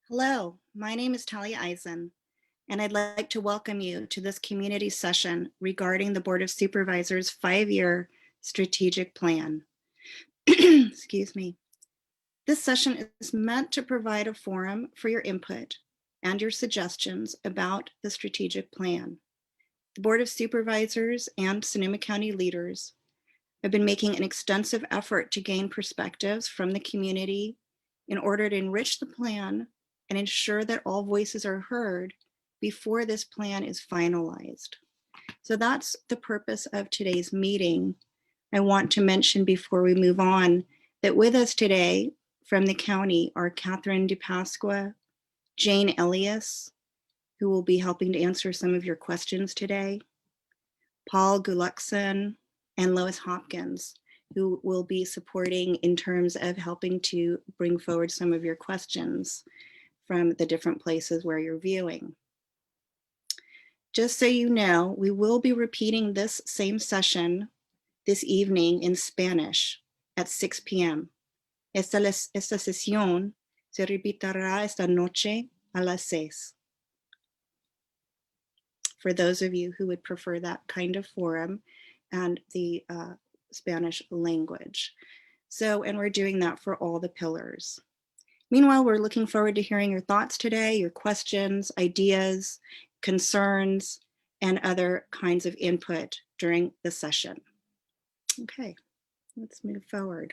Hello, my name is Talia Eisen, and I'd like to welcome you to this community session regarding the Board of Supervisors' 5-year strategic plan. Excuse me. This session is meant to provide a forum for your input and your suggestions about the strategic plan. The Board of Supervisors and Sonoma County leaders have been making an extensive effort to gain perspectives from the community in order to enrich the plan and ensure that all voices are heard before this plan is finalized. So that's the purpose of today's meeting. I want to mention before we move on that with us today from the county are Catherine DePasqua, Jane Elias, who will be helping to answer some of your questions today, Paul Gulukson, and Lois Hopkins, who will be supporting in terms of helping to bring forward some of your questions from the different places where you're viewing. Just so you know, we will be repeating this same session this evening in Spanish at 6 p.m. Esta sesión se repetirá esta noche a las 6. For those of you who would prefer that kind of forum and the Spanish language. So, and we're doing that for all the pillars. Meanwhile, we're looking forward to hearing your thoughts today, your questions, ideas, concerns, and other kinds of input during the session. Okay, let's move forward.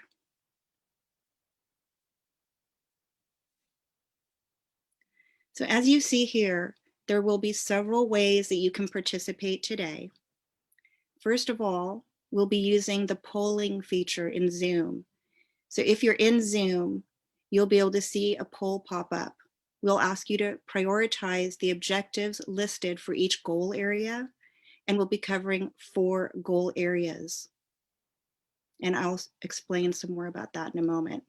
So as you see here, there will be several ways that you can participate today. First of all, we'll be using the polling feature in Zoom. So if you're in Zoom, you'll be able to see a poll pop up. We'll ask you to prioritize the objectives listed for each goal area, and we'll be covering 4 goal areas. And I'll explain some more about that in a moment.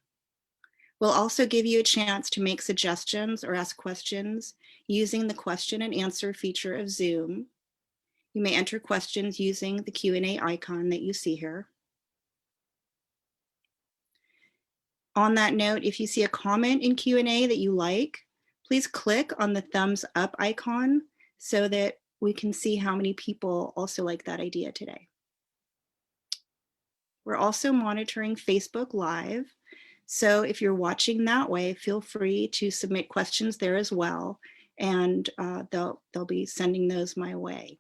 We'll also give you a chance to make suggestions or ask questions using the question and answer feature of Zoom. You may enter questions using the Q&A icon that you see here. On that note, if you see a comment in Q&A that you like, please click on the thumbs up icon so that we can see how many people also like that idea today. We're also monitoring Facebook Live. So if you're watching that way, feel free to submit questions there as well. And they'll be sending those my way.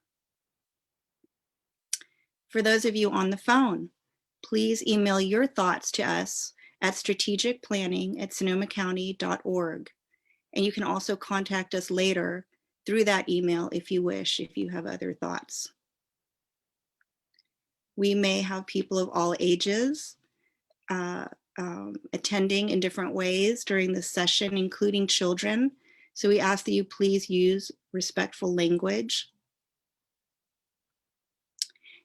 For those of you on the phone, please email your thoughts to us at strategicplanning@sonomacounty.org. And you can also contact us later through that email if you wish, if you have other thoughts. We may have people of all ages attending in different ways during this session, including children. So we ask that you please use respectful language.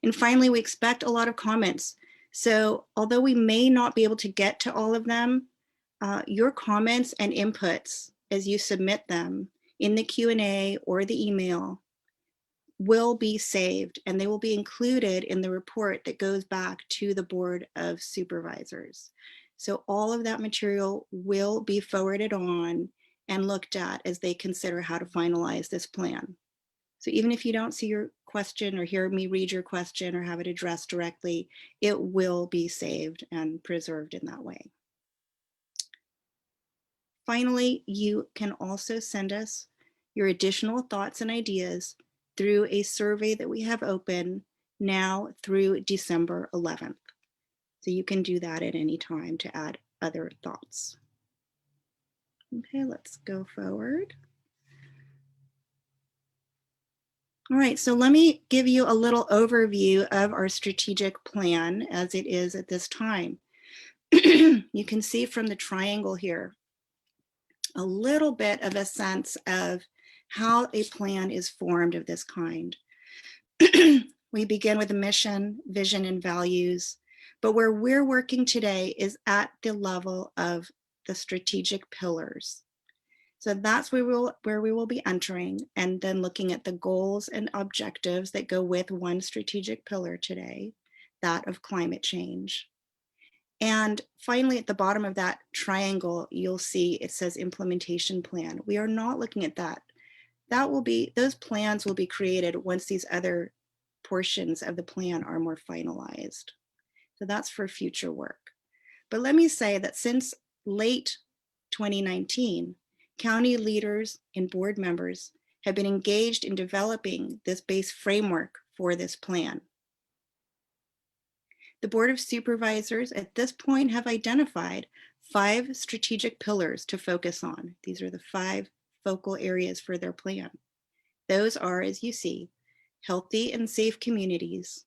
And finally, we expect a lot of comments. So although we may not be able to get to all of them, your comments and inputs as you submit them in the Q&A or the email will be saved, and they will be included in the report that goes back to the Board of Supervisors. So all of that material will be forwarded on and looked at as they consider how to finalize this plan. So even if you don't see your question or hear me read your question or have it addressed directly, it will be saved and preserved in that way. Finally, you can also send us your additional thoughts and ideas through a survey that we have open now through December 11th. So you can do that at any time to add other thoughts. Okay, let's go forward. All right, so let me give you a little overview of our strategic plan as it is at this time. You can see from the triangle here a little bit of a sense of how a plan is formed of this kind. We begin with a mission, vision, and values, but where we're working today is at the level of the strategic pillars. So that's where we will be entering, and then looking at the goals and objectives that go with one strategic pillar today, that of climate change. And finally, at the bottom of that triangle, you'll see it says implementation plan. We are not looking at that. Those plans will be created once these other portions of the plan are more finalized. So that's for future work. But let me say that since late 2019, county leaders and board members have been engaged in developing this base framework for this plan. The Board of Supervisors at this point have identified 5 strategic pillars to focus on. These are the 5 focal areas for their plan. Those are, as you see, healthy and safe communities,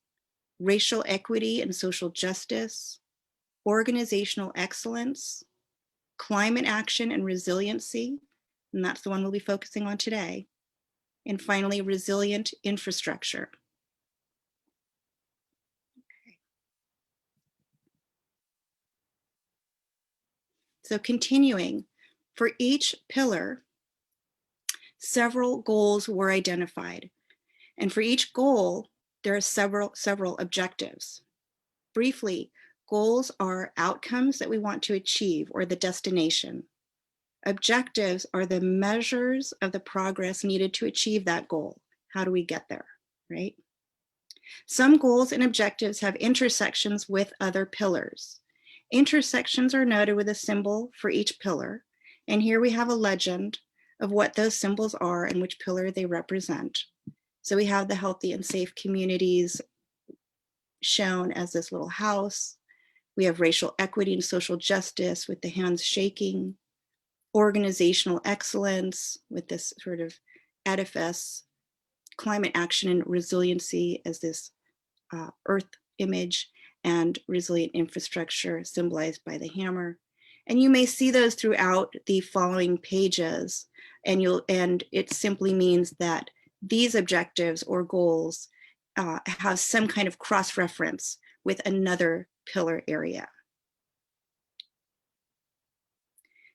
racial equity and social justice, organizational excellence, climate action and resiliency, and that's the one we'll be focusing on today, and finally, resilient infrastructure. Okay. So continuing, for each pillar, several goals were identified. And for each goal, there are several objectives. Briefly, goals are outcomes that we want to achieve or the destination. Objectives are the measures of the progress needed to achieve that goal. How do we get there, right? Some goals and objectives have intersections with other pillars. Intersections are noted with a symbol for each pillar. And here we have a legend of what those symbols are and which pillar they represent. So we have the healthy and safe communities shown as this little house. We have racial equity and social justice with the hands shaking. Organizational excellence with this sort of edifice. Climate action and resiliency as this earth image, and resilient infrastructure symbolized by the hammer. And you may see those throughout the following pages, and it simply means that these objectives or goals have some kind of cross-reference with another pillar area.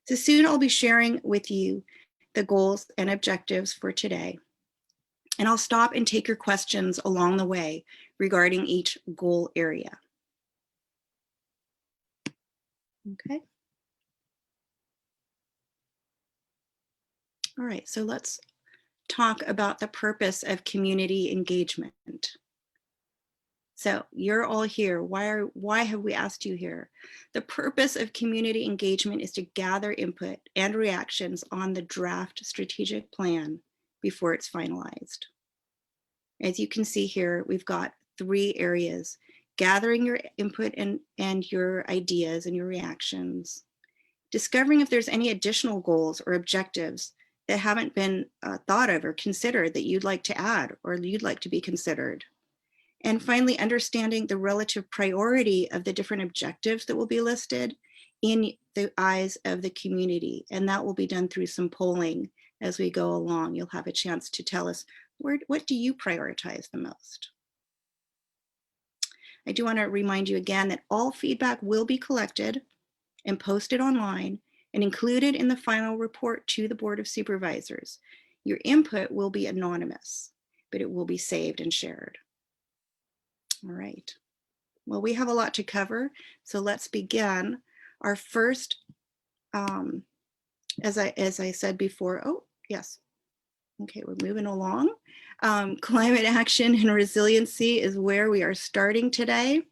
So soon I'll be sharing with you the goals and objectives for today. And I'll stop and take your questions along the way regarding each goal area. Okay. All right, so let's talk about the purpose of community engagement. So you're all here. Why have we asked you here? The purpose of community engagement is to gather input and reactions on the draft strategic plan before it's finalized. As you can see here, we've got 3 areas: gathering your input and your ideas and your reactions, discovering if there's any additional goals or objectives that haven't been thought of or considered that you'd like to add or you'd like to be considered. And finally, understanding the relative priority of the different objectives that will be listed in the eyes of the community. And that will be done through some polling as we go along. You'll have a chance to tell us, what do you prioritize the most? I do want to remind you again that all feedback will be collected and posted online and included in the final report to the Board of Supervisors. Your input will be anonymous, but it will be saved and shared. All right. Well, we have a lot to cover, so let's begin. Our first, as I said before, oh, yes. Okay, we're moving along. Climate action and resiliency is where we are starting today.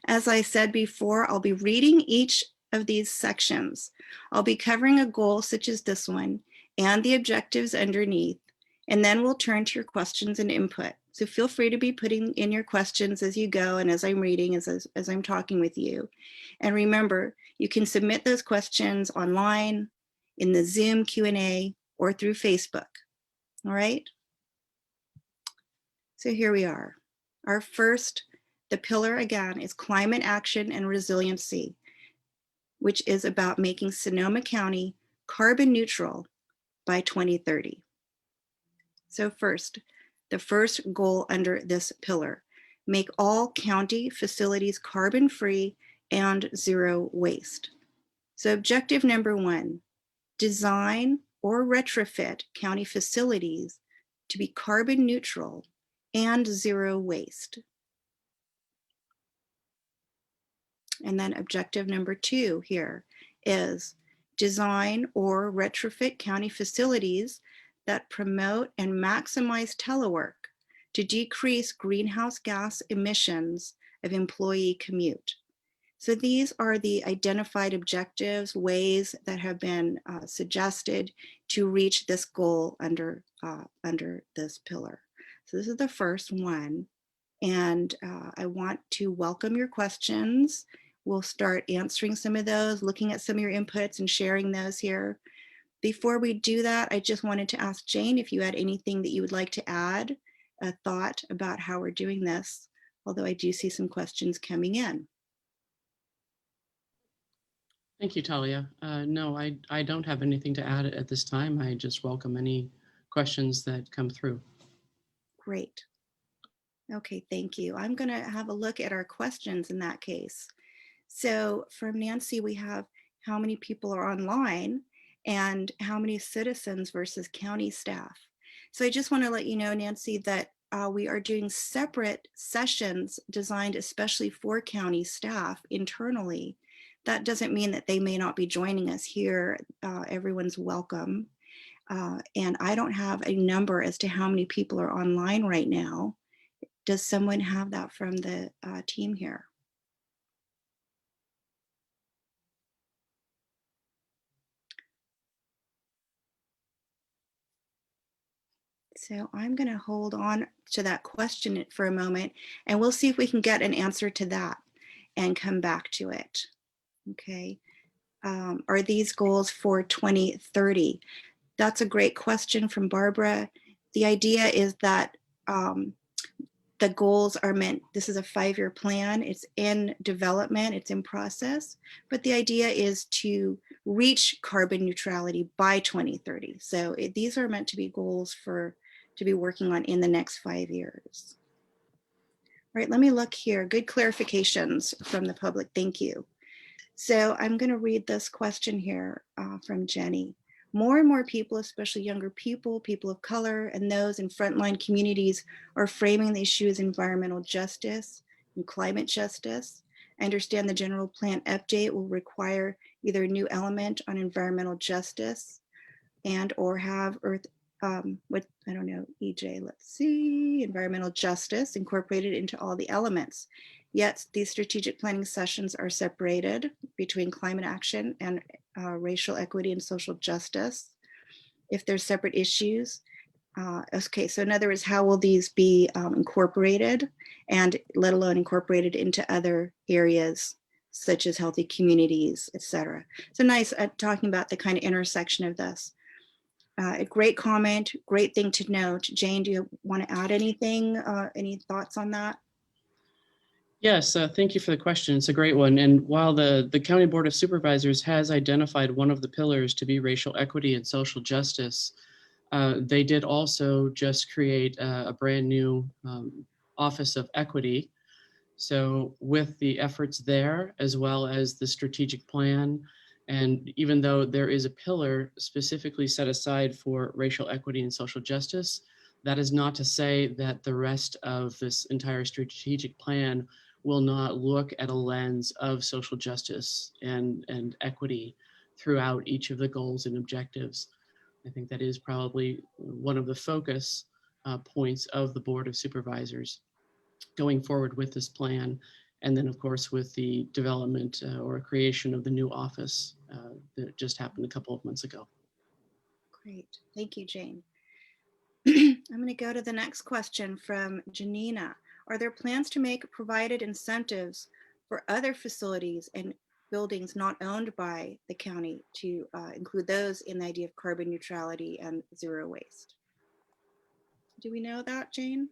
As I said before, I'll be reading each of these sections. I'll be covering a goal such as this one and the objectives underneath, and then we'll turn to your questions and input. So feel free to be putting in your questions as you go and as I'm reading, as I'm talking with you. And remember, you can submit those questions online, in the Zoom Q&A, or through Facebook. All right? So here we are. Our first, the pillar again, is climate action and resiliency, which is about making Sonoma County carbon neutral by 2030. So first, the first goal under this pillar, make all county facilities carbon-free and zero waste. So objective number 1, design or retrofit county facilities to be carbon neutral and zero waste. And then objective number 2 here is design or retrofit county facilities that promote and maximize telework to decrease greenhouse gas emissions of employee commute. So these are the identified objectives, ways that have been suggested to reach this goal under this pillar. So this is the first one. And I want to welcome your questions. We'll start answering some of those, looking at some of your inputs and sharing those here. Before we do that, I just wanted to ask Jane if you had anything that you would like to add, a thought about how we're doing this, although I do see some questions coming in. Thank you, Talia. No, I don't have anything to add at this time. I just welcome any questions that come through. Great. Okay, thank you. I'm going to have a look at our questions in that case. So from Nancy, we have how many people are online and how many citizens versus county staff. So I just want to let you know, Nancy, that we are doing separate sessions designed especially for county staff internally. That doesn't mean that they may not be joining us here. Everyone's welcome. And I don't have a number as to how many people are online right now. Does someone have that from the team here? So I'm going to hold on to that question for a moment, and we'll see if we can get an answer to that and come back to it. Okay. Are these goals for 2030? That's a great question from Barbara. The idea is that the goals are meant, this is a 5-year plan, it's in development, it's in process, but the idea is to reach carbon neutrality by 2030. So these are meant to be goals to be working on in the next 5 years. All right, let me look here. Good clarifications from the public, thank you. So I'm gonna read this question here from Jenny. More and more people, especially younger people, people of color, and those in frontline communities are framing the issue as environmental justice and climate justice. I understand the general plan update will require either a new element on environmental justice and or have earth, what, I don't know, EJ, let's see, environmental justice incorporated into all the elements. Yet these strategic planning sessions are separated between climate action and racial equity and social justice. If there's separate issues, okay, so in other words, how will these be incorporated and let alone incorporated into other areas such as healthy communities, et cetera. So nice talking about the kind of intersection of this. A great comment, great thing to note. Jane, do you want to add anything, any thoughts on that? Yes, thank you for the question. It's a great one. And while the County Board of Supervisors has identified one of the pillars to be racial equity and social justice, they did also just create a brand new Office of Equity. So with the efforts there, as well as the strategic plan, and even though there is a pillar specifically set aside for racial equity and social justice, that is not to say that the rest of this entire strategic plan will not look at a lens of social justice and equity throughout each of the goals and objectives. I think that is probably one of the focus points of the Board of Supervisors going forward with this plan. And then of course, with the development or creation of the new office that just happened a couple of months ago. Great, thank you, Jane. I'm going to go to the next question from Janina. Are there plans to make provided incentives for other facilities and buildings not owned by the county to include those in the idea of carbon neutrality and zero waste? Do we know that, Jane?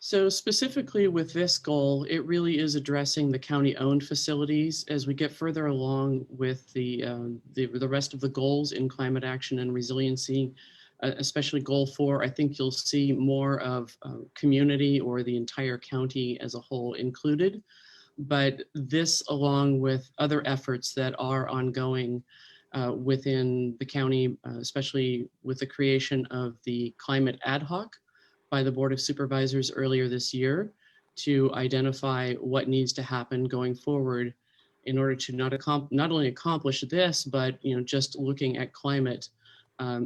So specifically with this goal, it really is addressing the county-owned facilities. As we get further along with the rest of the goals in climate action and resiliency, especially goal 4, I think you'll see more of community or the entire county as a whole included. But this, along with other efforts that are ongoing within the county, especially with the creation of the climate ad hoc by the Board of Supervisors earlier this year to identify what needs to happen going forward in order to not only accomplish this, but just looking at climate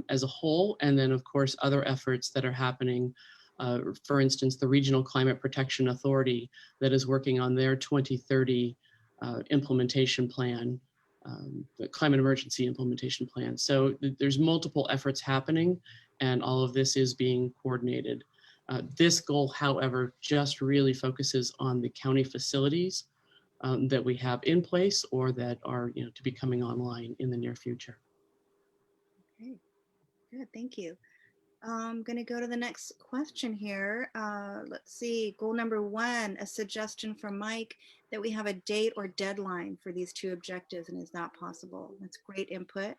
as a whole, and then of course other efforts that are happening. For instance, the Regional Climate Protection Authority that is working on their 2030 implementation plan, the climate emergency implementation plan. So there's multiple efforts happening, and all of this is being coordinated. This goal, however, just really focuses on the county facilities that we have in place or that are to be coming online in the near future. Okay, good, thank you. I'm going to go to the next question here. Let's see, goal number 1, a suggestion from Mike that we have a date or deadline for these 2 objectives, and is that possible? That's great input.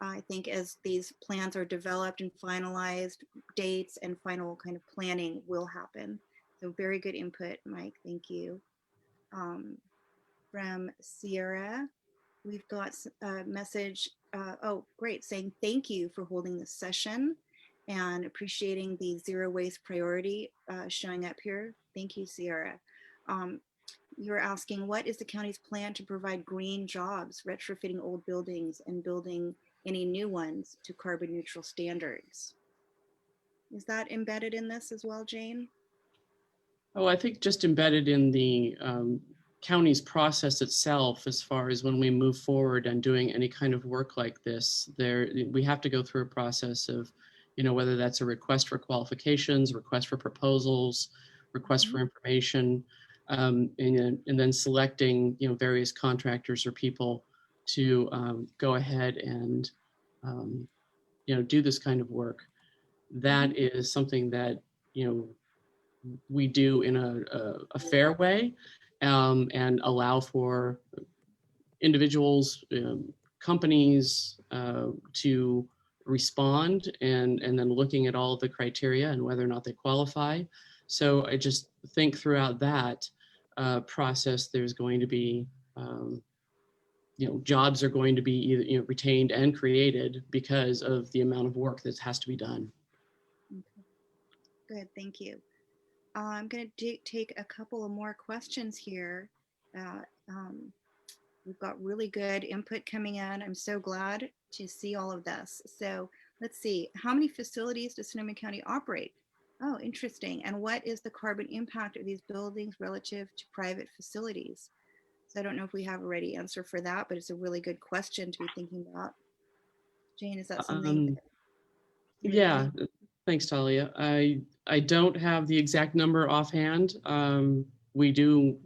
I think as these plans are developed and finalized, dates and final kind of planning will happen. So very good input, Mike, thank you. From Sierra, we've got a message, oh great, saying thank you for holding this session and appreciating the zero waste priority showing up here. Thank you, Sierra. You're asking, what is the county's plan to provide green jobs, retrofitting old buildings and building any new ones to carbon neutral standards? Is that embedded in this as well, Jane? Oh, I think just embedded in the county's process itself, as far as when we move forward and doing any kind of work like this, we have to go through a process of, whether that's a request for qualifications, request for proposals, request for information, and then selecting, various contractors or people to go ahead and, do this kind of work. That is something that, we do in a fair way, and allow for individuals, companies to respond, and then looking at all of the criteria and whether or not they qualify. So I just think throughout that process, there's going to be, jobs are going to be either retained and created because of the amount of work that has to be done. Okay. Good, thank you. I'm going to take a couple of more questions here. We've got really good input coming in. I'm so glad to see all of this. So let's see, how many facilities does Sonoma County operate? Oh, interesting. And what is the carbon impact of these buildings relative to private facilities? So I don't know if we have a ready answer for that, but it's a really good question to be thinking about. Jane, is that something that you would Yeah, think? thanks, Talia. I don't have the exact number offhand. We do,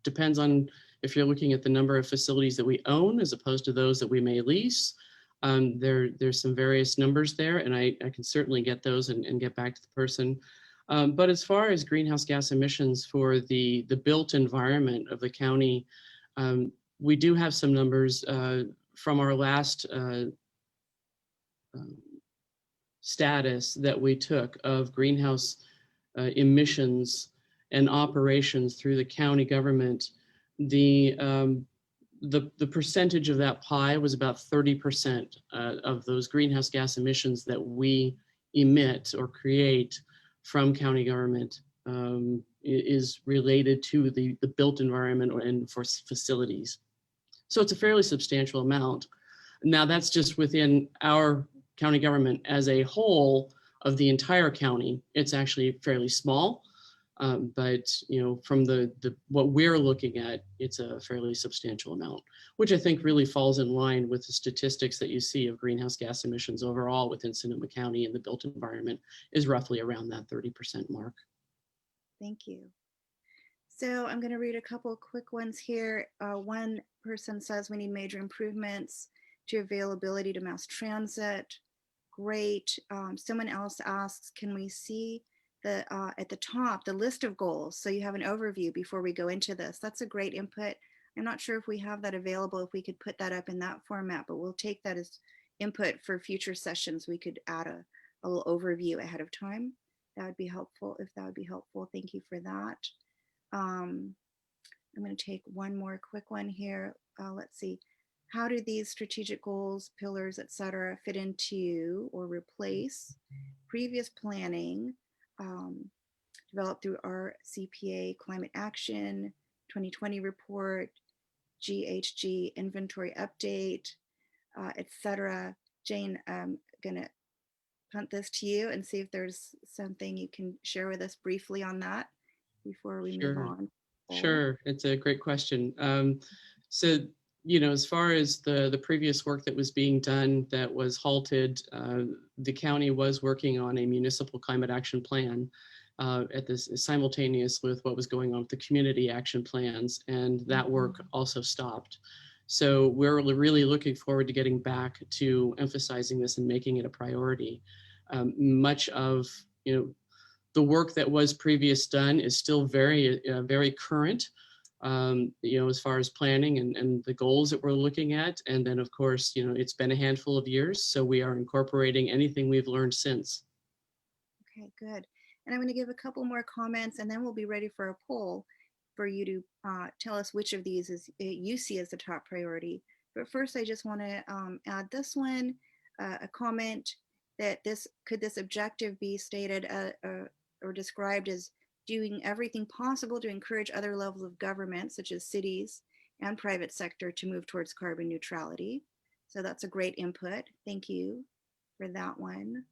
depends on if you're looking at the number of facilities that we own as opposed to those that we may lease. There's some various numbers there, and I can certainly get those and get back to the person. But as far as greenhouse gas emissions for the built environment of the county, we do have some numbers from our last status that we took of greenhouse emissions and operations through the county government. The percentage of that pie was about 30% of those greenhouse gas emissions that we emit or create from county government is related to the built environment and for facilities. So it's a fairly substantial amount. Now that's just within our county government. As a whole of the entire county, it's actually fairly small. But from the what we're looking at, it's a fairly substantial amount, which I think really falls in line with the statistics that you see of greenhouse gas emissions overall within Sonoma County, and the built environment is roughly around that 30% mark. Thank you. So I'm going to read a couple of quick ones here. One person says we need major improvements to availability to mass transit. Great. Someone else asks, can we see at the top the list of goals so you have an overview before we go into this? That's a great input. I'm not sure if we have that available, if we could put that up in that format, but we'll take that as input for future sessions. We could add a little overview ahead of time. That would be helpful. If that would be helpful, thank you for that. I'm going to take one more quick one here. Let's see. How do these strategic goals, pillars, et cetera, fit into or replace previous planning developed through our CPA Climate Action 2020 report, GHG inventory update, etc. Jane, I'm gonna punt this to you and see if there's something you can share with us briefly on that before we move Sure. on. Sure, it's a great question. So, you know, as far as the previous work that was being done that was halted, the county was working on a municipal climate action plan at this simultaneous with what was going on with the community action plans, and that work also stopped. So we're really looking forward to getting back to emphasizing this and making it a priority. Much of, you know, the work that was previous done is still very current, you know, as far as planning and the goals that we're looking at. And then, of course, you know, it's been a handful of years, so we are incorporating anything we've learned since. Okay, good. And I'm going to give a couple more comments and then we'll be ready for a poll for you to tell us which of these you see as the top priority. But first, I just want to add this one, a comment that could this objective be stated or described as doing everything possible to encourage other levels of government, such as cities and private sector, to move towards carbon neutrality. So that's a great input. Thank you for that one.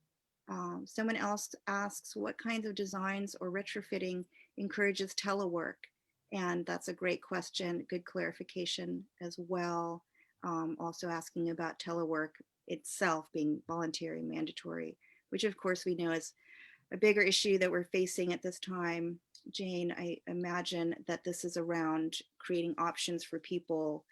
Someone else asks what kinds of designs or retrofitting encourages telework? And that's a great question, good clarification as well. Also asking about telework itself being voluntary, mandatory, which of course we know is a bigger issue that we're facing at this time. Jane, I imagine that this is around creating options for people.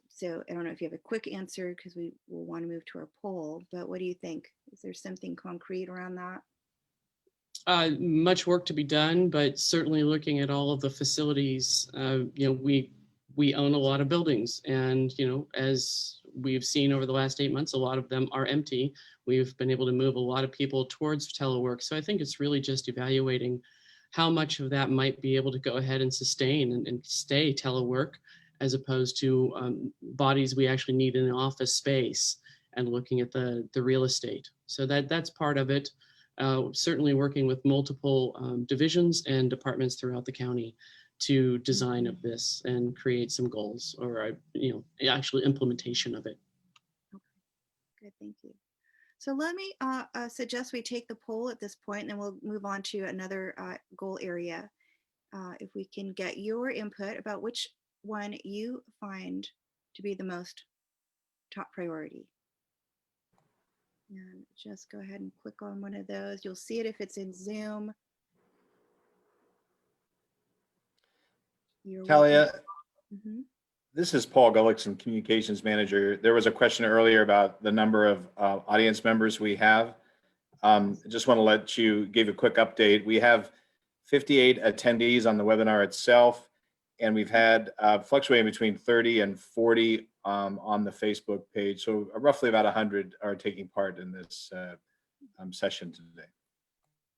So I don't know if you have a quick answer because we will want to move to our poll, but what do you think? Is there something concrete around that? Much work to be done, but certainly looking at all of the facilities, you know, we own a lot of buildings, and you know, as we've seen over the last 8 months, a lot of them are empty. We've been able to move a lot of people towards telework, so I think it's really just evaluating how much of that might be able to go ahead and sustain and stay telework, as opposed to bodies we actually need in the office space, and looking at the real estate. So that's part of it. Certainly working with multiple divisions and departments throughout the county to design of this and create some goals, or you know, actual implementation of it. Okay, good, thank you. So let me suggest we take the poll at this point, and then we'll move on to another goal area. If we can get your input about which one you find to be the most top priority. And just go ahead and click on one of those. You'll see it if it's in Zoom. You're welcome. Talia, this is Paul Gullickson, Communications Manager. There was a question earlier about the number of audience members we have. I just want to let you give a quick update. We have 58 attendees on the webinar itself, and we've had fluctuating between 30 and 40 on the Facebook page. So roughly about 100 are taking part in this session today.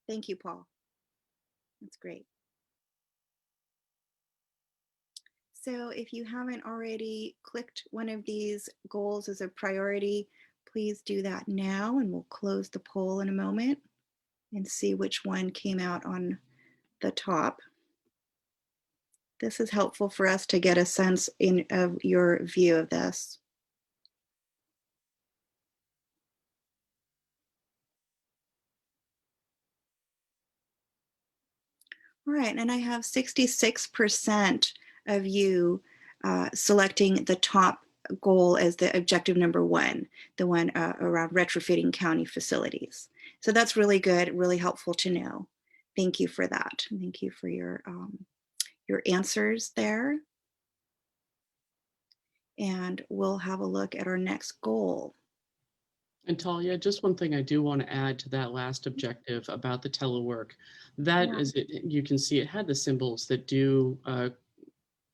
Thank you, Paul. That's great. So if you haven't already clicked one of these goals as a priority, please do that now, and we'll close the poll in a moment and see which one came out on the top. This is helpful for us to get a sense of your view of this. All right, and I have 66% of you selecting the top goal as the objective number one, the one around retrofitting county facilities. So that's really good, really helpful to know. Thank you for that. Thank you for your answers there. And we'll have a look at our next goal. And Talia, just one thing I do want to add to that last objective about the telework. That is, you can see it had the symbols that do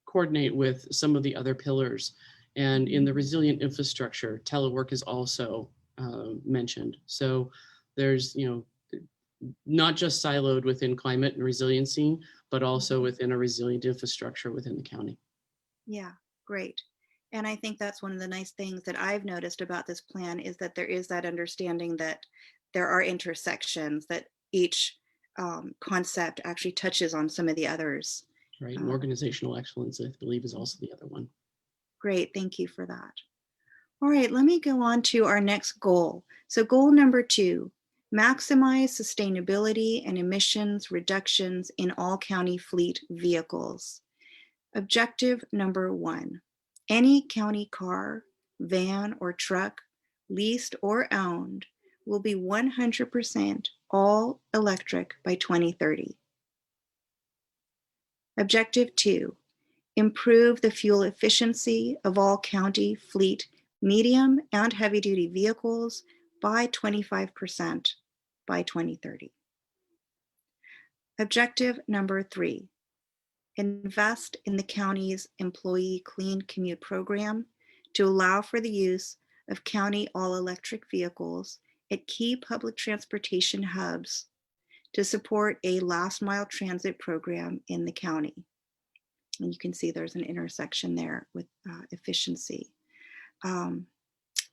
coordinate with some of the other pillars. And in the resilient infrastructure, telework is also mentioned. So there's, you know, not just siloed within climate and resiliency, but also within a resilient infrastructure within the county. Yeah, great. And I think that's one of the nice things that I've noticed about this plan is that there is that understanding that there are intersections, that each concept actually touches on some of the others. right? And organizational excellence, I believe, is also the other one. Great, thank you for that. All right, let me go on to our next goal. So goal number 2, maximize sustainability and emissions reductions in all county fleet vehicles. Objective number 1, any county car, van, or truck, leased or owned, will be 100% all electric by 2030. Objective 2, improve the fuel efficiency of all county fleet medium and heavy-duty vehicles by 25% by 2030. Objective number 3, invest in the county's employee clean commute program to allow for the use of county all-electric vehicles at key public transportation hubs to support a last mile transit program in the county. And you can see there's an intersection there with efficiency.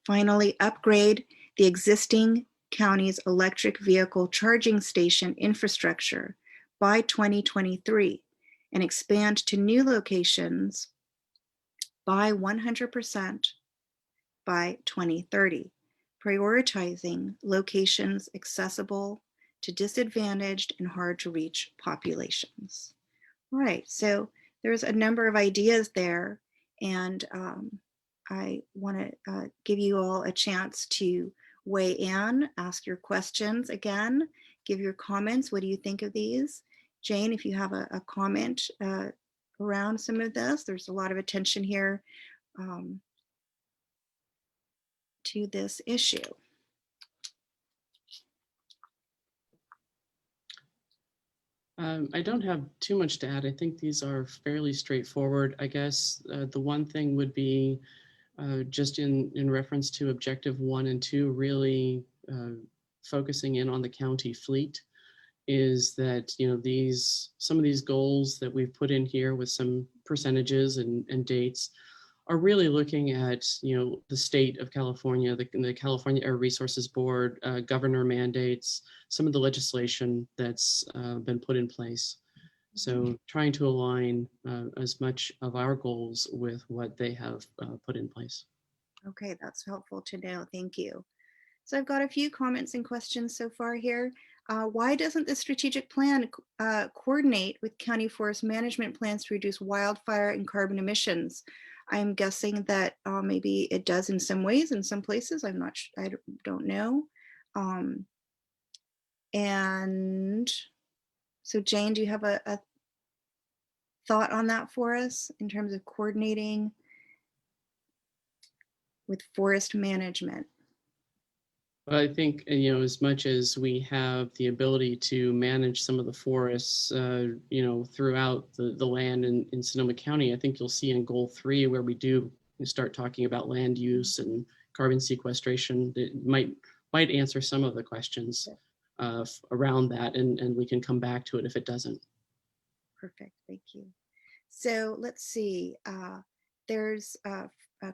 Finally, upgrade the existing county's electric vehicle charging station infrastructure by 2023 and expand to new locations by 100% by 2030, prioritizing locations accessible to disadvantaged and hard to reach populations. All right, so there's a number of ideas there, and I want to give you all a chance to weigh in, ask your questions again, give your comments. What do you think of these? Jane, if you have a comment around some of this, there's a lot of attention here to this issue. I don't have too much to add. I think these are fairly straightforward. I guess the one thing would be just in reference to objective 1 and 2, really focusing in on the county fleet, is that, you know, some of these goals that we've put in here with some percentages and dates are really looking at, you know, the state of California, the California Air Resources Board, governor mandates, some of the legislation that's been put in place. So trying to align as much of our goals with what they have put in place. Okay, that's helpful to know. Thank you. So I've got a few comments and questions so far here. Why doesn't the strategic plan coordinate with county forest management plans to reduce wildfire and carbon emissions? I'm guessing that maybe it does in some ways, in some places. I'm not sure, I don't know. And so Jane, do you have a thought on that for us in terms of coordinating with forest management? But I think, you know, as much as we have the ability to manage some of the forests, you know, throughout the land in Sonoma County, I think you'll see in goal 3 where we do start talking about land use and carbon sequestration, that might answer some of the questions around that, and we can come back to it if it doesn't. Perfect, thank you. So let's see, there's a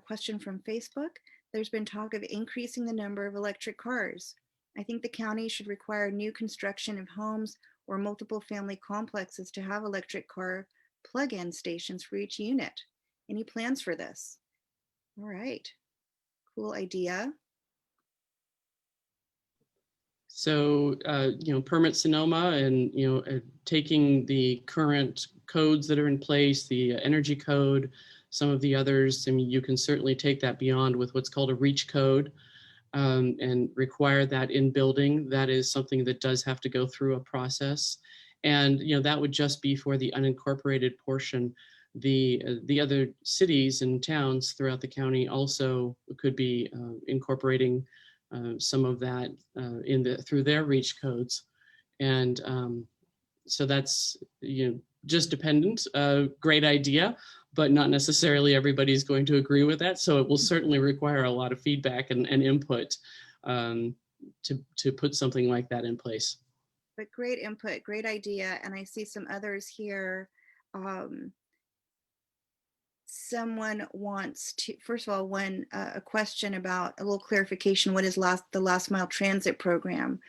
question from Facebook. There's been talk of increasing the number of electric cars. I think the county should require new construction of homes or multiple family complexes to have electric car plug-in stations for each unit. Any plans for this? All right, cool idea. So, you know, Permit Sonoma and, you know, taking the current codes that are in place, the energy code, some of the others, I mean, you can certainly take that beyond with what's called a REACH code and require that in building. That is something that does have to go through a process. And, you know, that would just be for the unincorporated portion. The other cities and towns throughout the county also could be incorporating some of that through their REACH codes. And so that's, you know, just dependent. Great idea, but not necessarily everybody's going to agree with that. So it will certainly require a lot of feedback and input to put something like that in place. But great input, great idea. And I see some others here. Someone wants to, first of all, a question about a little clarification. What is the last mile transit program?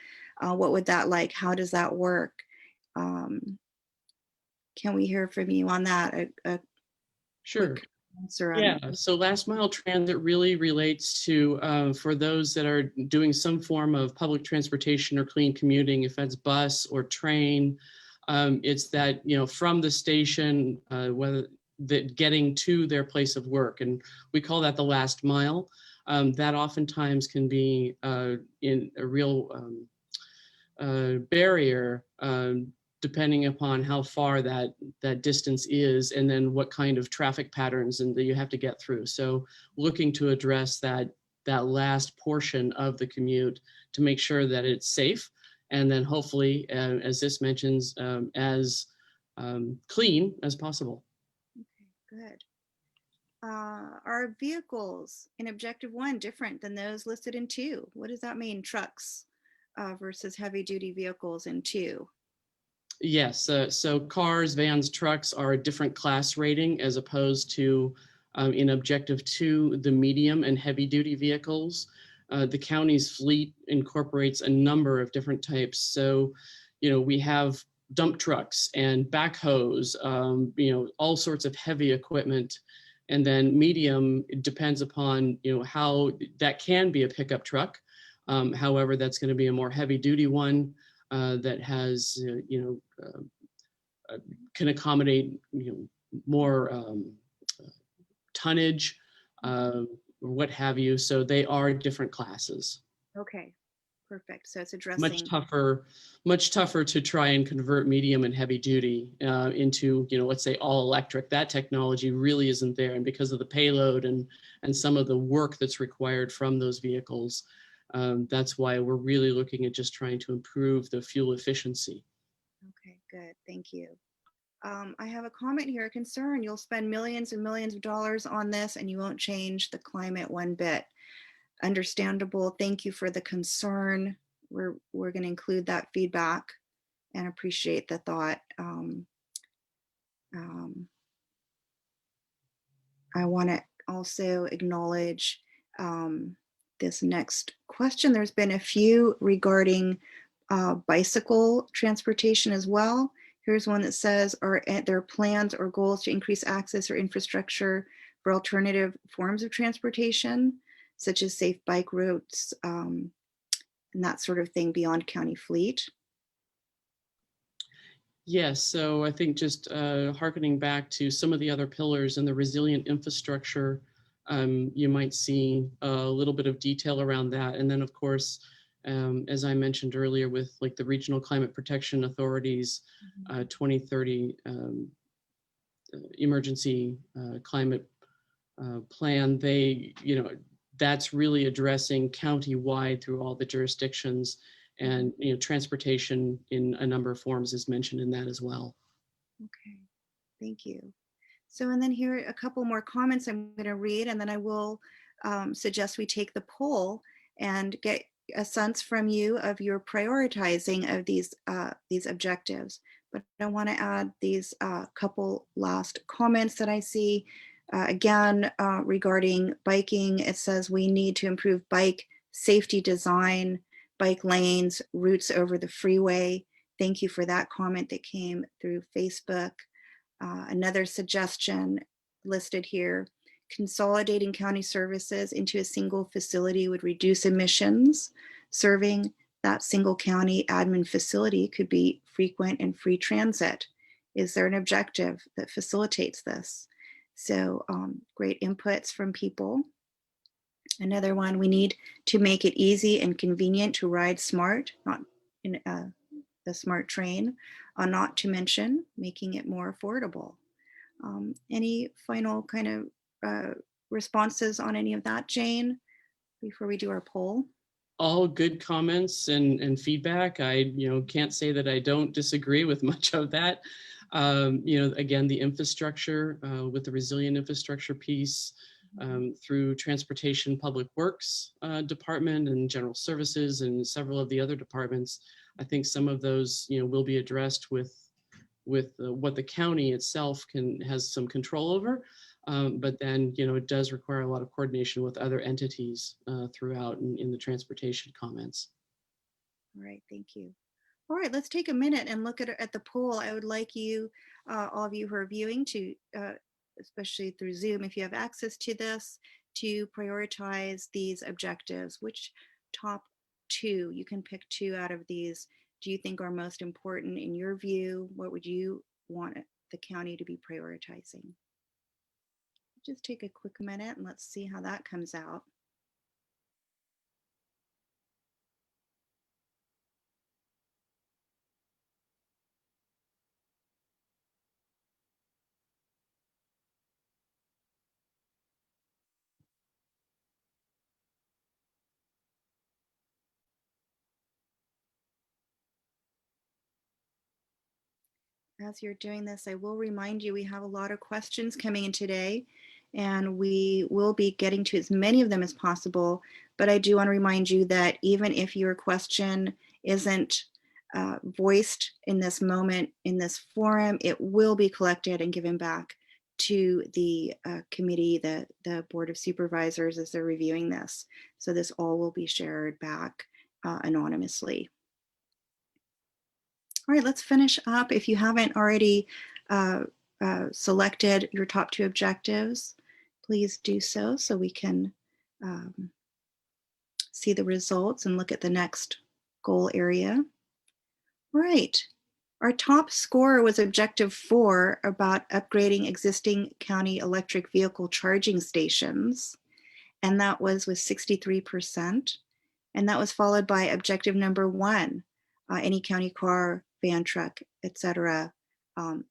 What would that like? How does that work? can we hear from you on that? A Sure. quick answer on. Yeah, so last mile transit really relates to for those that are doing some form of public transportation or clean commuting, if that's bus or train, it's that, from the station, whether that getting to their place of work, and we call that the last mile. That oftentimes can be in a real barrier, depending upon how far that distance is, and then what kind of traffic patterns and that you have to get through. So looking to address that last portion of the commute to make sure that it's safe, and then hopefully, as this mentions, as clean as possible. Okay, good. Are vehicles in Objective 1 different than those listed in 2? What does that mean, trucks versus heavy duty vehicles in 2? Yes, so cars, vans, trucks are a different class rating as opposed to in Objective 2, the medium and heavy duty vehicles. The county's fleet incorporates a number of different types. So, we have dump trucks and backhoes, all sorts of heavy equipment. And then medium, it depends upon, how that can be a pickup truck. However, that's going to be a more heavy duty one. That has, can accommodate, more tonnage, or what have you. So they are different classes. Okay, perfect. So it's Much addressing. tougher to try and convert medium and heavy duty into, let's say all electric. That technology really isn't there, and because of the payload and some of the work that's required from those vehicles. That's why we're really looking at just trying to improve the fuel efficiency. Okay, good. Thank you. I have a comment here, a concern. You'll spend millions and millions of dollars on this and you won't change the climate one bit. Understandable. Thank you for the concern. We're going to include that feedback and appreciate the thought. I want to also acknowledge this next question. There's been a few regarding bicycle transportation as well. Here's one that says, are there plans or goals to increase access or infrastructure for alternative forms of transportation, such as safe bike routes and that sort of thing beyond county fleet? Yes, so I think just hearkening back to some of the other pillars in the resilient infrastructure, you might see a little bit of detail around that. And then, of course, as I mentioned earlier, with like the Regional Climate Protection Authority's 2030 emergency climate plan, they, that's really addressing county-wide through all the jurisdictions. And transportation in a number of forms is mentioned in that as well. Okay, thank you. So, and then here are a couple more comments I'm going to read, and then I will suggest we take the poll and get a sense from you of your prioritizing of these objectives. But I want to add these couple last comments that I see. Again, regarding biking, it says we need to improve bike safety design, bike lanes, routes over the freeway. Thank you for that comment that came through Facebook. Another suggestion listed here, consolidating county services into a single facility would reduce emissions. Serving that single county admin facility could be frequent and free transit. Is there an objective that facilitates this? So great inputs from people. Another one, we need to make it easy and convenient to ride smart, not in the smart train, not to mention making it more affordable. Any final kind of responses on any of that, Jane, before we do our poll? All good comments and feedback. I can't say that I don't disagree with much of that. Again, the infrastructure with the resilient infrastructure piece, through Transportation Public Works Department and General Services and several of the other departments. I think some of those, will be addressed with what the county itself has some control over. But then, it does require a lot of coordination with other entities throughout in the transportation comments. All right, thank you. All right, let's take a minute and look at the poll. I would like you all of you who are viewing to, especially through Zoom, if you have access to this, to prioritize these objectives. Which top two, you can pick two out of these, do you think are most important in your view? What would you want the county to be prioritizing? Just take a quick minute and let's see how that comes out. As you're doing this, I will remind you we have a lot of questions coming in today, and we will be getting to as many of them as possible. But I do want to remind you that even if your question isn't voiced in this moment, in this forum, it will be collected and given back to the committee, the Board of Supervisors, as they're reviewing this. So this all will be shared back anonymously. All right, let's finish up. If you haven't already selected your top two objectives, please do so we can see the results and look at the next goal area. All right, our top score was objective 4 about upgrading existing county electric vehicle charging stations. And that was with 63%. And that was followed by objective number 1, any county car, van, truck, etc.,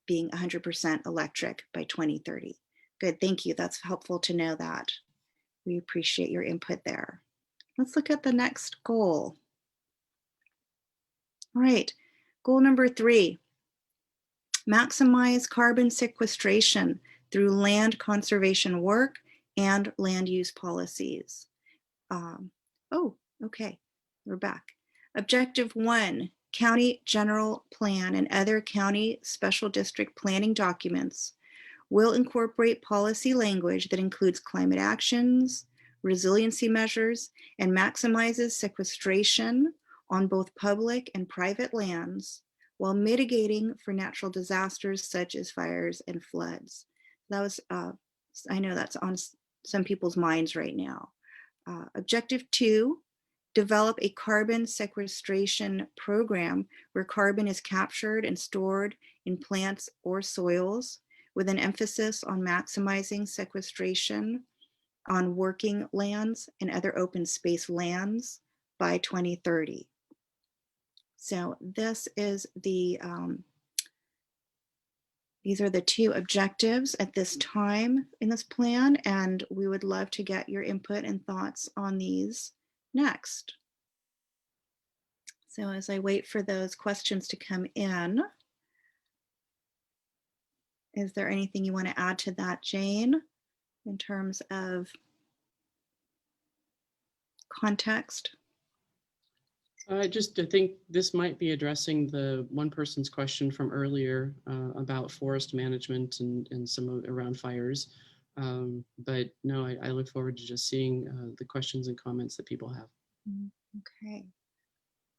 being 100% electric by 2030. Good, thank you. That's helpful to know that. We appreciate your input there. Let's look at the next goal. All right, goal number 3, maximize carbon sequestration through land conservation work and land use policies. Oh, okay, we're back. Objective 1, county general plan and other county special district planning documents will incorporate policy language that includes climate actions, resiliency measures, and maximizes sequestration on both public and private lands while mitigating for natural disasters such as fires and floods. That was, I know that's on some people's minds right now. Objective 2, develop a carbon sequestration program where carbon is captured and stored in plants or soils with an emphasis on maximizing sequestration on working lands and other open space lands by 2030. So this is the, these are the two objectives at this time in this plan, and we would love to get your input and thoughts on these next. So as I wait for those questions to come in, is there anything you want to add to that, Jane, in terms of context? I think this might be addressing the one person's question from earlier about forest management and some around fires. But no, I look forward to just seeing the questions and comments that people have. Okay,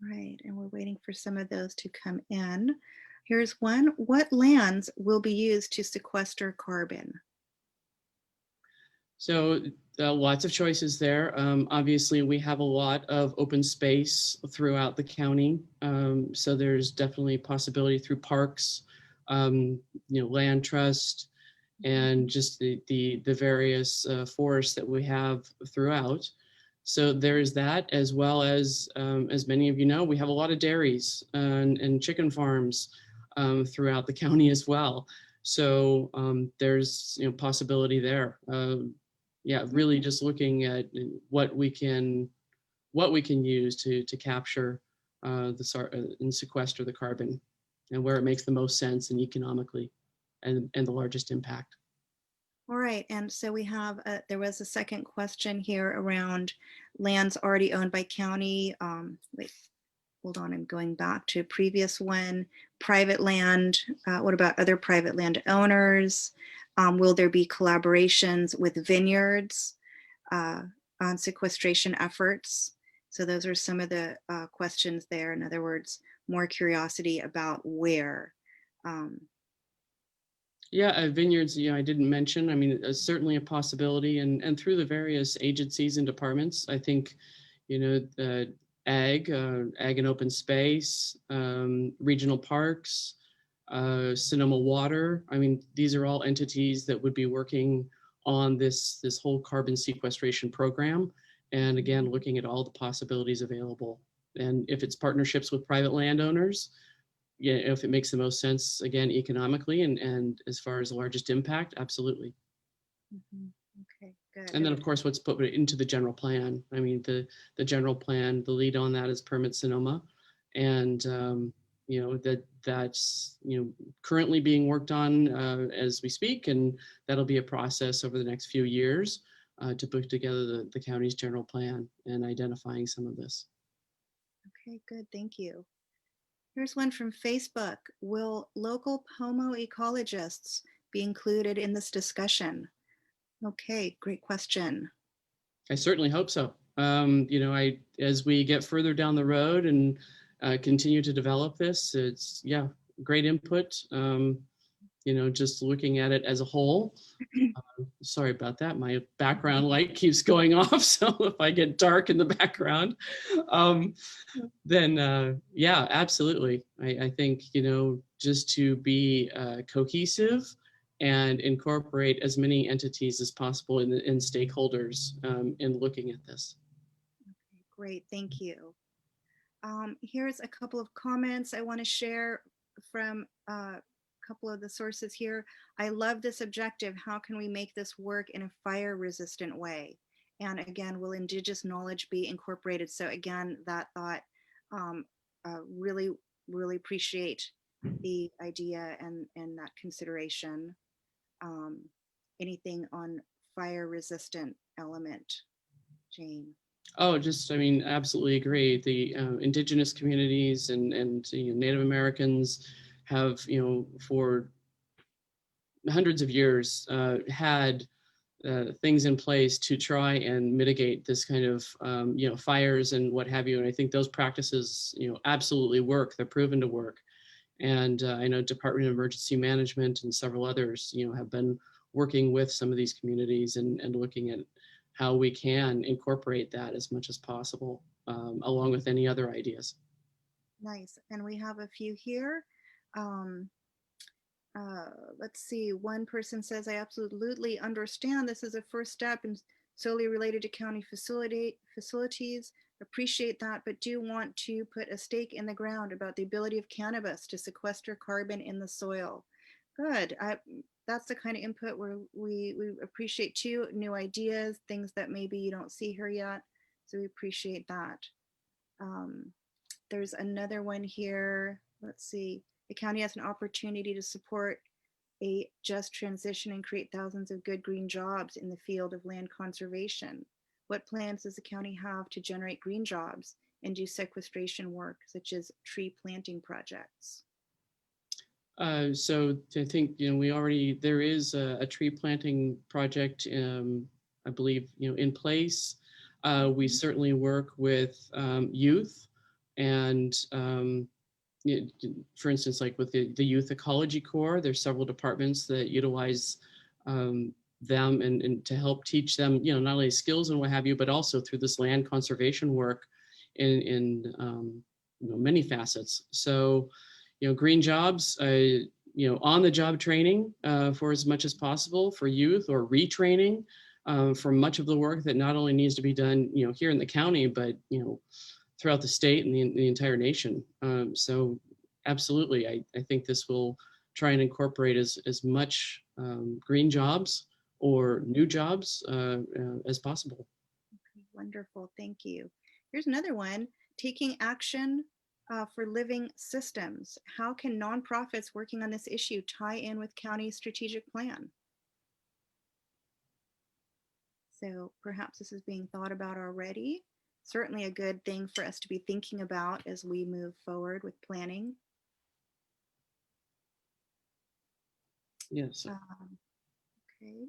right, and we're waiting for some of those to come in. Here's one, what lands will be used to sequester carbon? So lots of choices there. Obviously, we have a lot of open space throughout the county. So there's definitely possibility through parks, land trust, and just the various forests that we have throughout. So there's that, as well as many of you know, we have a lot of dairies and chicken farms throughout the county as well. So there's possibility there. Yeah, really just looking at what we can use to capture and sequester the carbon, and where it makes the most sense and economically, and the largest impact. All right, and so we have, there was a second question here around lands already owned by county. Wait, hold on, I'm going back to a previous one. Private land, what about other private land owners? Will there be collaborations with vineyards on sequestration efforts? So those are some of the questions there. In other words, more curiosity about where. Yeah, vineyards, I didn't mention. I mean, certainly a possibility, and through the various agencies and departments, I think, the ag and open space, regional parks, Sonoma Water. I mean, these are all entities that would be working on this whole carbon sequestration program, and again, looking at all the possibilities available. And if it's partnerships with private landowners, yeah, if it makes the most sense, again, economically and as far as the largest impact, absolutely. Mhm. Okay, good. And then of course, what's put into the general plan. I mean, the general plan, the lead on that is Permit Sonoma. And, that's, currently being worked on as we speak. And that'll be a process over the next few years to put together the county's general plan and identifying some of this. Okay, good. Thank you. Here's one from Facebook. Will local Pomo ecologists be included in this discussion? Okay, great question. I certainly hope so. As we get further down the road and continue to develop this, it's great input. Just looking at it as a whole. Sorry about that. My background light keeps going off, so if I get dark in the background, then absolutely. I think just to be cohesive and incorporate as many entities as possible in stakeholders in looking at this. Okay, great, thank you. Here's a couple of comments I want to share from a couple of the sources here. I love this objective. How can we make this work in a fire resistant way? And again, will indigenous knowledge be incorporated? So again, that thought, really, really appreciate the idea and that consideration. Anything on fire resistant element, Jane? Oh, I mean, absolutely agree. The indigenous communities and Native Americans have, for hundreds of years had things in place to try and mitigate this kind of fires and what have you. And I think those practices absolutely work. They're proven to work. And I know Department of Emergency Management and several others have been working with some of these communities and looking at how we can incorporate that as much as possible, along with any other ideas. Nice. And we have a few here. Um, let's see, one person says, I absolutely understand this is a first step and solely related to county facilities. Appreciate that, but do want to put a stake in the ground about the ability of cannabis to sequester carbon in the soil. Good. That's the kind of input where we appreciate too, new ideas, things that maybe you don't see here yet. So we appreciate that. There's another one here. Let's see. The county has an opportunity to support a just transition and create thousands of good green jobs in the field of land conservation. What plans does the county have to generate green jobs and do sequestration work, such as tree planting projects? So I think there is a tree planting project, I believe in place. We certainly work with youth, and for instance, like with the Youth Ecology Corps, there's several departments that utilize them and to help teach them, not only skills and what have you, but also through this land conservation work in many facets. So, green jobs, on the job training for as much as possible for youth, or retraining for much of the work that not only needs to be done, here in the county, but, throughout the state and the entire nation. So absolutely, I think this will try and incorporate as much green jobs or new jobs as possible. Okay, wonderful, thank you. Here's another one, taking action for living systems. How can nonprofits working on this issue tie in with county strategic plan? So perhaps this is being thought about already. Certainly a good thing for us to be thinking about as we move forward with planning. Yes. Okay.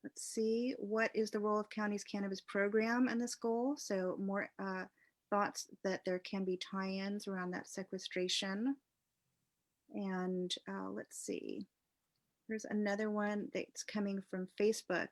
Let's see, what is the role of county's cannabis program in this goal? So more thoughts that there can be tie-ins around that sequestration. And let's see, There's another one that's coming from Facebook.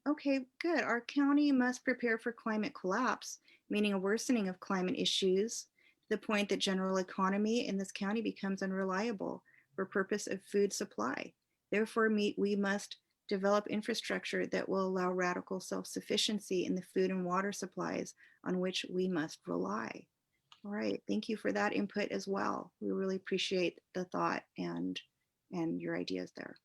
Okay, good. Our county must prepare for climate collapse, meaning a worsening of climate issues to the point that general economy in this county becomes unreliable for purpose of food supply. Therefore, we must develop infrastructure that will allow radical self-sufficiency in the food and water supplies on which we must rely. All right, thank you for that input as well. We really appreciate the thought and your ideas there.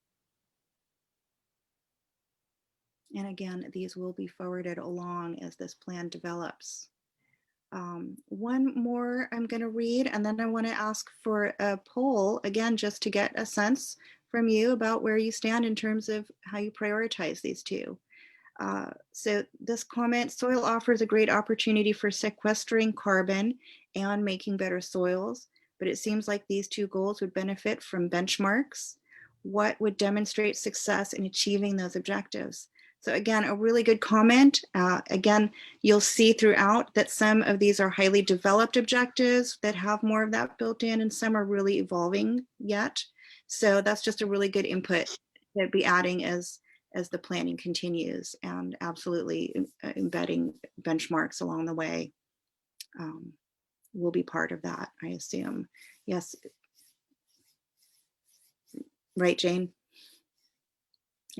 And again, these will be forwarded along as this plan develops. One more I'm going to read, and then I want to ask for a poll, again, just to get a sense from you about where you stand in terms of how you prioritize these two. So this comment, soil offers a great opportunity for sequestering carbon and making better soils, but it seems like these two goals would benefit from benchmarks. What would demonstrate success in achieving those objectives? So again, a really good comment. Again, you'll see throughout that some of these are highly developed objectives that have more of that built in, and some are really evolving yet. So that's just a really good input to be adding as the planning continues, and absolutely embedding benchmarks along the way will be part of that, I assume. Yes. Right, Jane?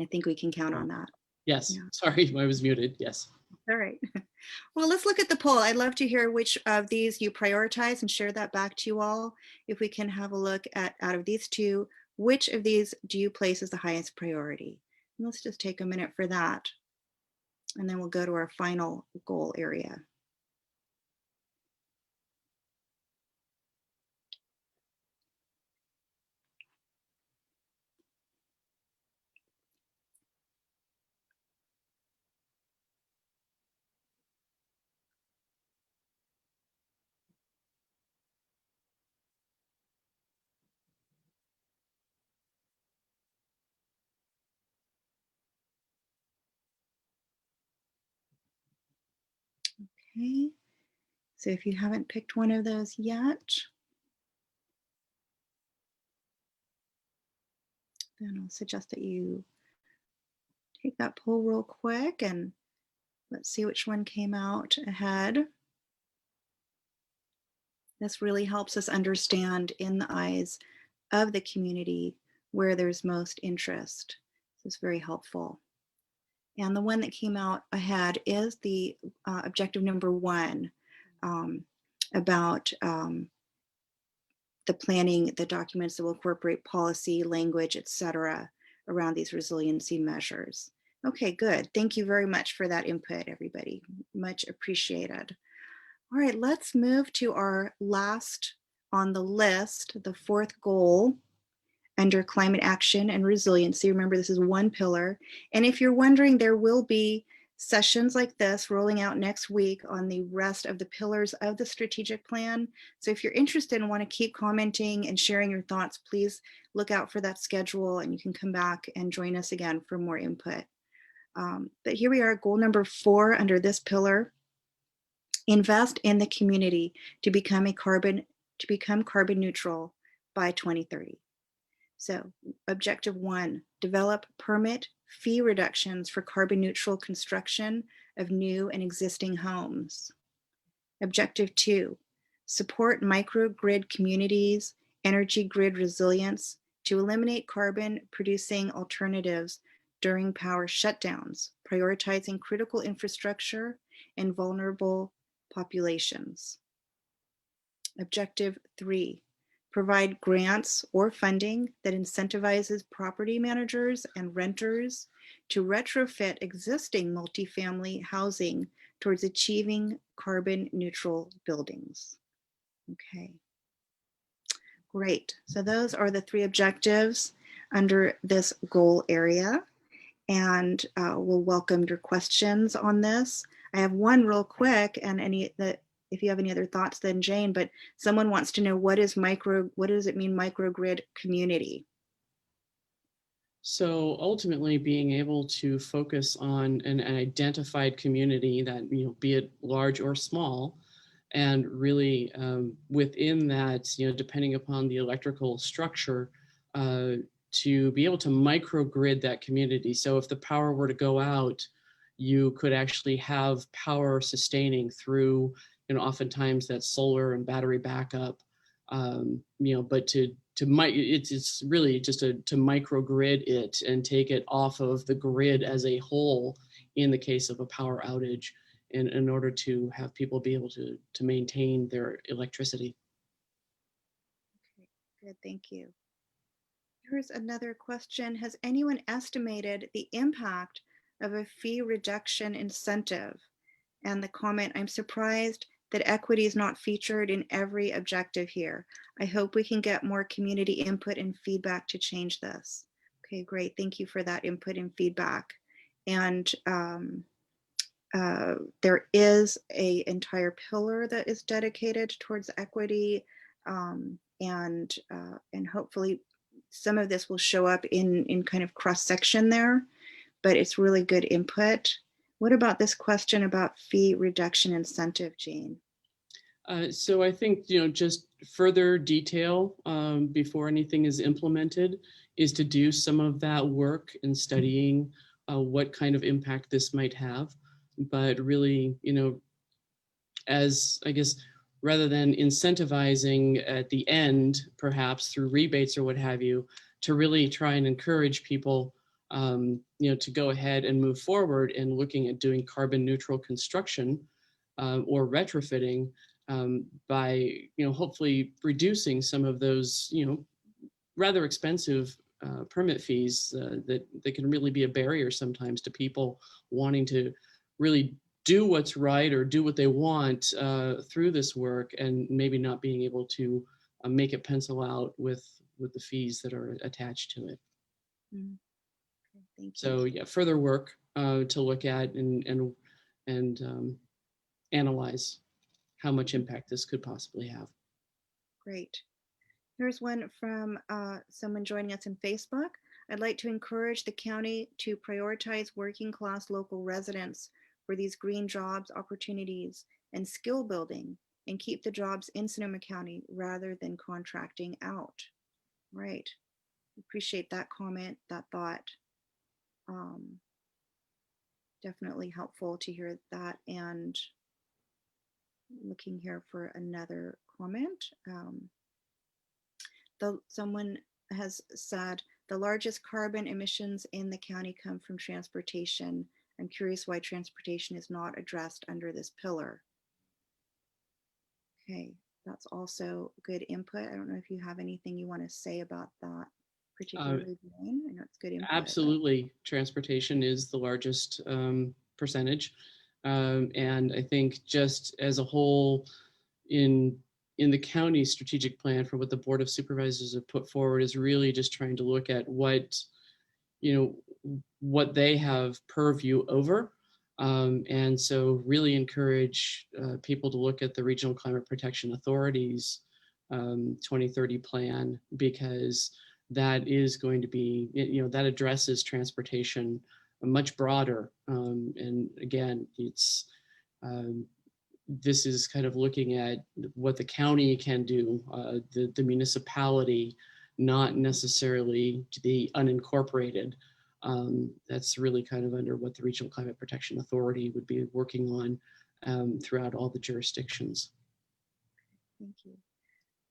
I think we can count on that. Yes, Yeah. sorry, I was muted, yes. All right. Well, let's look at the poll. I'd love to hear which of these you prioritize and share that back to you all. If we can have a look at, out of these two, which of these do you place as the highest priority? And let's just take a minute for that. And then we'll go to our final goal area. Okay, so if you haven't picked one of those yet, then I'll suggest that you take that poll real quick and let's see which one came out ahead. This really helps us understand in the eyes of the community where there's most interest. This is very helpful. And the one that came out ahead is the objective number 1 about the planning, the documents that will incorporate policy, language, etc., around these resiliency measures. Okay, good. Thank you very much for that input, everybody. Much appreciated. All right, let's move to our last on the list, the 4th goal under climate action and resiliency. Remember, this is one pillar. And if you're wondering, there will be sessions like this rolling out next week on the rest of the pillars of the strategic plan. So if you're interested and want to keep commenting and sharing your thoughts, please look out for that schedule and you can come back and join us again for more input. But here we are, goal number 4 under this pillar. Invest in the community to become carbon neutral by 2030. So objective 1, develop permit fee reductions for carbon neutral construction of new and existing homes. Objective 2, support microgrid communities, energy grid resilience to eliminate carbon producing alternatives during power shutdowns, prioritizing critical infrastructure and vulnerable populations. Objective 3, provide grants or funding that incentivizes property managers and renters to retrofit existing multifamily housing towards achieving carbon neutral buildings. Okay, great. So those are the 3 objectives under this goal area. And we'll welcome your questions on this. I have one real quick, and if you have any other thoughts, then Jane, but someone wants to know what does it mean microgrid community? So ultimately being able to focus on an identified community that, be it large or small, and really within that, depending upon the electrical structure, to be able to microgrid that community. So if the power were to go out, you could actually have power sustaining through, oftentimes that's solar and battery backup. But it's really just to microgrid it and take it off of the grid as a whole in the case of a power outage, in order to have people be able to maintain their electricity. Okay, good, thank you. Here's another question. Has anyone estimated the impact of a fee reduction incentive? And the comment, I'm surprised that equity is not featured in every objective here. I hope we can get more community input and feedback to change this. Okay, great. Thank you for that input and feedback. And there is an entire pillar that is dedicated towards equity, and hopefully some of this will show up in kind of cross section there, but it's really good input. What about this question about fee reduction incentive, Jean? So I think, just further detail before anything is implemented is to do some of that work in studying what kind of impact this might have. But really, as I guess, rather than incentivizing at the end, perhaps through rebates or what have you, to really try and encourage people, to go ahead and move forward in looking at doing carbon neutral construction or retrofitting, by, hopefully reducing some of those, rather expensive permit fees that can really be a barrier sometimes to people wanting to really do what's right or do what they want through this work, and maybe not being able to make it pencil out with the fees that are attached to it. Mm-hmm. Okay, thank you. So yeah, further work to look at and analyze how much impact this could possibly have. Great. Here's one from someone joining us in Facebook. I'd like to encourage the county to prioritize working class local residents for these green jobs, opportunities, and skill building, and keep the jobs in Sonoma County rather than contracting out. Right. Appreciate that comment, that thought. Definitely helpful to hear that. And looking here for another comment. Someone has said the largest carbon emissions in the county come from transportation. I'm curious why transportation is not addressed under this pillar. Okay, that's also good input. I don't know if you have anything you want to say about that, particularly Blaine. I know it's good input. Absolutely, transportation is the largest percentage, and I think just as a whole, in the county strategic plan for what the Board of Supervisors have put forward is really just trying to look at what they have purview over. And so really encourage people to look at the Regional Climate Protection Authority's 2030 plan, because that is going to be, that addresses transportation much broader. And again, it's, this is kind of looking at what the county can do, the municipality, not necessarily the unincorporated. That's really kind of under what the Regional Climate Protection Authority would be working on throughout all the jurisdictions. Thank you.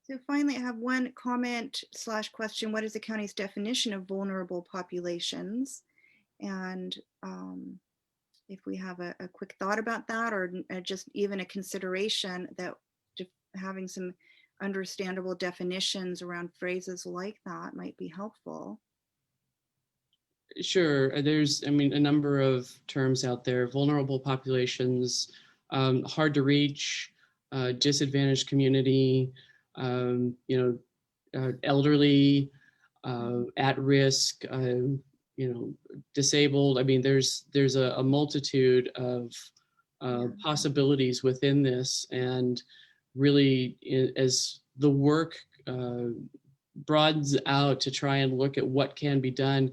So finally, I have one comment / question. What is the county's definition of vulnerable populations? And if we have a quick thought about that, or just even a consideration that having some understandable definitions around phrases like that might be helpful. Sure, there's, a number of terms out there: vulnerable populations, hard to reach, disadvantaged community, elderly, at risk, disabled. There's a multitude of possibilities within this, and really, as the work broadens out to try and look at what can be done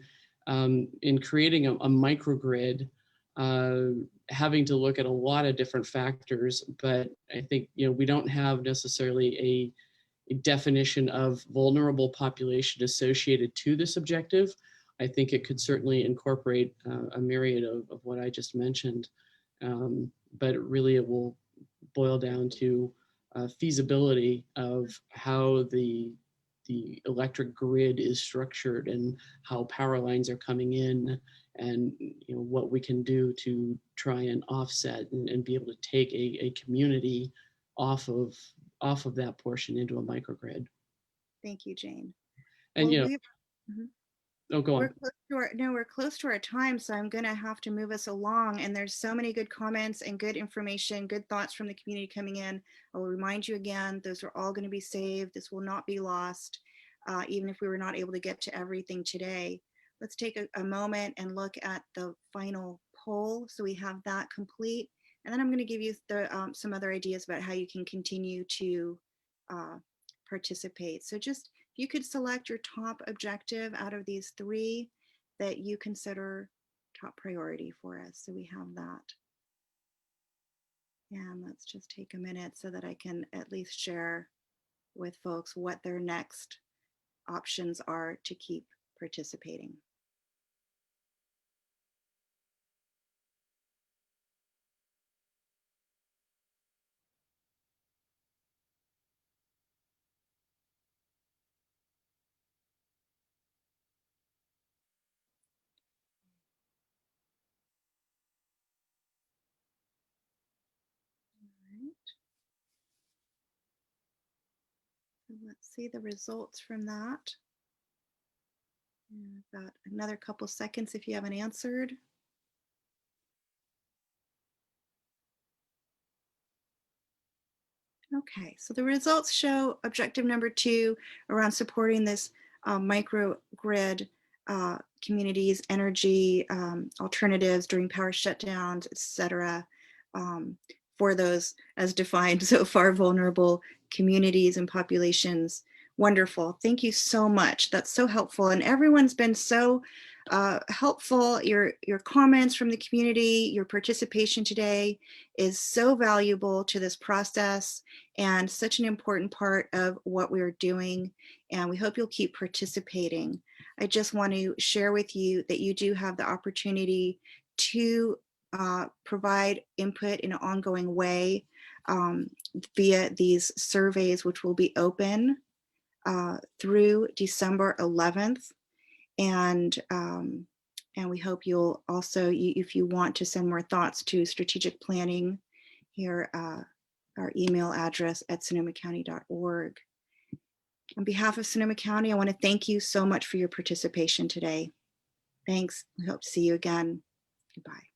in creating a microgrid, having to look at a lot of different factors. But I think we don't have necessarily definition of vulnerable population associated to this objective, I think it could certainly incorporate a myriad of what I just mentioned. But really it will boil down to feasibility of how the electric grid is structured and how power lines are coming in, and what we can do to try and offset and be able to take a community off of that portion into a microgrid. Thank you, Jane. And Well, Mhm. oh, go on. We're close to our time, so I'm going to have to move us along. And there's so many good comments and good information, good thoughts from the community coming in. I will remind you again, those are all going to be saved. This will not be lost, even if we were not able to get to everything today. Let's take a moment and look at the final poll, so we have that complete. And then I'm going to give you some other ideas about how you can continue to participate. So just, if you could select your top objective out of these 3 that you consider top priority for us. So we have that. And let's just take a minute so that I can at least share with folks what their next options are to keep participating. So let's see the results from that. And about another couple seconds if you haven't answered. Okay, so the results show objective number 2 around supporting this microgrid communities, energy alternatives during power shutdowns, etc. For those, as defined so far, vulnerable communities and populations. Wonderful. Thank you so much. That's so helpful. And everyone's been so helpful. Your comments from the community, your participation today is so valuable to this process and such an important part of what we're doing. And we hope you'll keep participating. I just want to share with you that you do have the opportunity to provide input in an ongoing way via these surveys, which will be open through December 11th. And we hope you'll also, if you want to send more thoughts to strategic planning, here our email address at sonomacounty.org. On behalf of Sonoma County, I want to thank you so much for your participation today. Thanks. We hope to see you again. Goodbye.